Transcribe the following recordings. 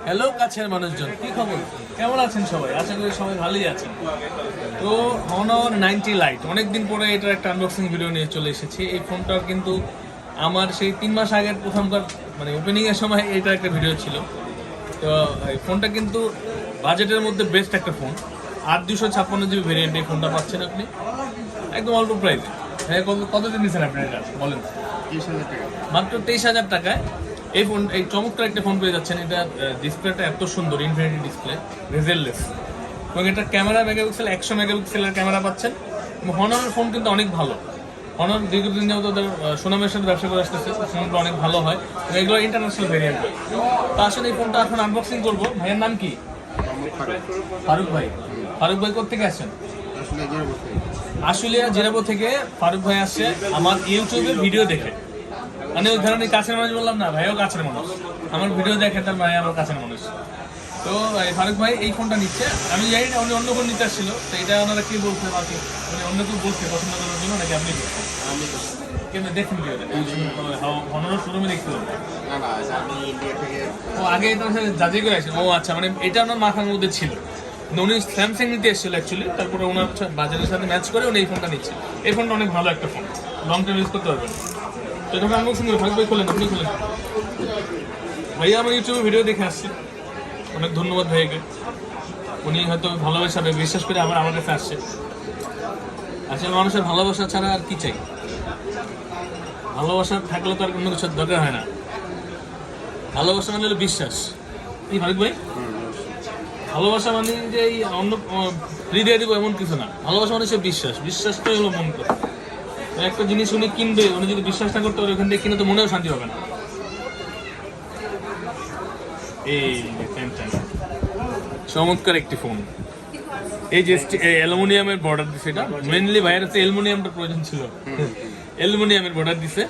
Hello কাছের মানুষজন, কি খবর? কেমন আছেন সবাই? আশা করি সবাই ভালোই আছেন। তো Honor 90 Lite অনেকদিন পরে এটার একটা আনবক্সিং ভিডিও নিয়ে চলে এসেছি। এই ফোনটার কিন্তু আমার সেই 3 মাস আগের প্রথমবার মানে ওপেনিং এর সময় এটা একটা ভিডিও ছিল। তো এই ফোনটা কিন্তু বাজেটের মধ্যে বেস্ট একটা ফোন। 8256 GB ভেরিয়েন্ট এই ফোনটা পাচ্ছেন আপনি একদম অল্প প্রাইস। হ্যাঁ, কতদিন নিচ্ছেন আপনি এটা বলেন? 23,000 টাকা। মাত্র 23,000 টাকায় এই ফোন, এই চমৎকার একটা ফোন পেয়ে যাচ্ছেন। এটা ডিসপ্লেটা এত সুন্দর, ইনফিনিটি ডিসপ্লে, বেজেললেস, এবং এটা ক্যামেরা মেগাপিক্সেল 100 মেগাপিক্সেলের ক্যামেরা পাচ্ছেন। এবং হনরের ফোন কিন্তু অনেক ভালো। হনর দীর্ঘদিন যাবত ওদের সুনামের সাথে ব্যবসা করে আসতেছে, ফোনটা অনেক ভালো হয় এবং এগুলো ইন্টারন্যাশনাল ভেরিয়েন্ট। তো আসলে এই ফোনটা এখন আনবক্সিং করবো। ভাইয়ের নাম কি? ফারুক ভাই। ফারুক ভাই কোথেকে আসেন? আশুলিয়া জিরাবো থেকে ফারুক ভাই আসছে আমার ইউটিউবে ভিডিও দেখে। মানে ওই ধরনের কাছের মানুষ বললাম না, ভাইও কাছের মানুষ, আমার ভিডিও দেখে তার ভাই আমার কাছের মানুষ। তো ফারুক ভাই এই ফোনটা নিচ্ছে। আমি জানি না উনি অন্য ফোন নিতে আসছিল, তো এটা ওনারা কি বলছে বাকি, মানে অন্য কেউ বলছে পছন্দ করার জন্য নাকি আপনি কিন্তু দেখুন কি হনরের শোরুমে দেখতে হবে। ও আগে এটার সাথে যাচাই করে আসে। ও আচ্ছা, মানে এটা ওনার মাথার মধ্যে ছিল। উনি স্যামসাং নিতে এসেছিল অ্যাকচুয়ালি, তারপরে ওনার বাজারের সাথে ম্যাচ করে উনি এই ফোনটা নিচ্ছে। এই ফোনটা অনেক ভালো একটা ফোন, লং টাইম ইউজ করতে পারবেন। তো এটা আনবক্সিং করে ফারুক ভাই খোলেন, আপনি খোলেন। ভাইয়া আমার ইউটিউবে ভিডিও দেখে আসছে, অনেক ধন্যবাদ ভাইয়াকে। উনি হয়তো ভালোবাসা বিশ্বাস করে আমার কাছে আসছে। আসলে মানুষের ভালোবাসা ছাড়া আর কি চাই? ভালোবাসা থাকলে তো আর অন্য কিছু দরকার হয় না। ভালোবাসা মানে হলো বিশ্বাস। এই ফারুক ভাই, ভালোবাসা মানে যে এই অন্য হৃদয় দিব এমন কিছু না। ভালোবাসা মানে সে বিশ্বাস, বিশ্বাসটাই হলো মন করে। একটা জিনিস উনি কিনবে, উনি যদি বিশ্বাস না করতে পারে ওখান থেকে কিনে তো মনেও শান্তি হবে না। এই চমৎকার একটি ফোন। এই যে অ্যালুমিনিয়ামের বর্ডার দিছে, এটা মেনলি ভাইয়ের হচ্ছে অ্যালুমিনিয়ামটা প্রয়োজন ছিল। অ্যালুমিনিয়ামের বর্ডার দিছে,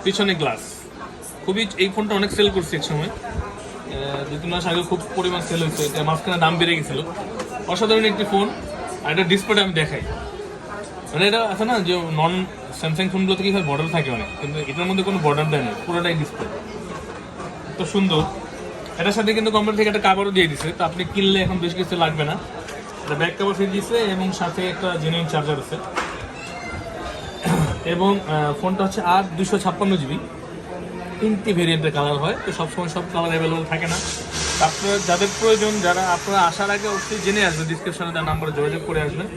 পিছনে গ্লাস। খুবই এই ফোনটা অনেক সেল করছে এক সময়, 2-3 মাস আগে খুব পরিমাণ সেল হয়েছে। এটা মাঝখানে দাম বেড়ে গেছিল। অসাধারণ একটি ফোন। আর এটা ডিসপ্লেটা আমি দেখাই, মানে এটা আছে না যে নন স্যামসাং ফোনগুলোতে কি হয় বর্ডার থাকে অনেক, কিন্তু এটার মধ্যে কোনো বর্ডার দেয় না, পুরোটাই ডিসপ্লে। তো সুন্দর। এটার সাথে কিন্তু কোম্পানি থেকে একটা কাভারও দিয়ে দিছে, তো আপনি কিনলে এখন বেশ কিছু লাগবে না। এটা ব্যাক কাভার ফ্রি দিয়েছে এবং সাথে একটা জেনুইন চার্জার আছে। এবং ফোনটা হচ্ছে 8256 GB। 3টি ভেরিয়েন্টের কালার হয়, তো সবসময় সব কালার অ্যাভেলেবল থাকে না। আপনার যাদের প্রয়োজন, যারা আপনারা আসার আগে অবশ্যই জেনে আসবেন, ডিসক্রিপশনে তার নাম্বারে যোগাযোগ করে আসবেন।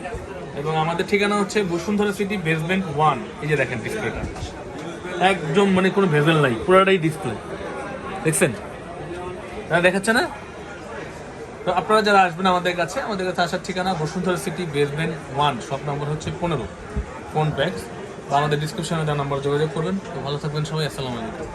এবং আমাদের ঠিকানা হচ্ছে বসুন্ধরা সিটি বেসমেন্ট 1। এই যে দেখেন ডিসপ্লেটা একদম মানে কোনো ভেজেল নাই, পুরোটাই ডিসপ্লে। দেখছেন দেখাচ্ছে না? তো আপনারা যারা আসবেন আমাদের কাছে আসার ঠিকানা Bashundhara city basement 1, shop number হচ্ছে 15, ফোন প্যাক্স। বা আমাদের ডিসক্রিপশনে তার নাম্বার যোগাযোগ করবেন। তো ভালো থাকবেন সবাই, আসসালামু আলাইকুম।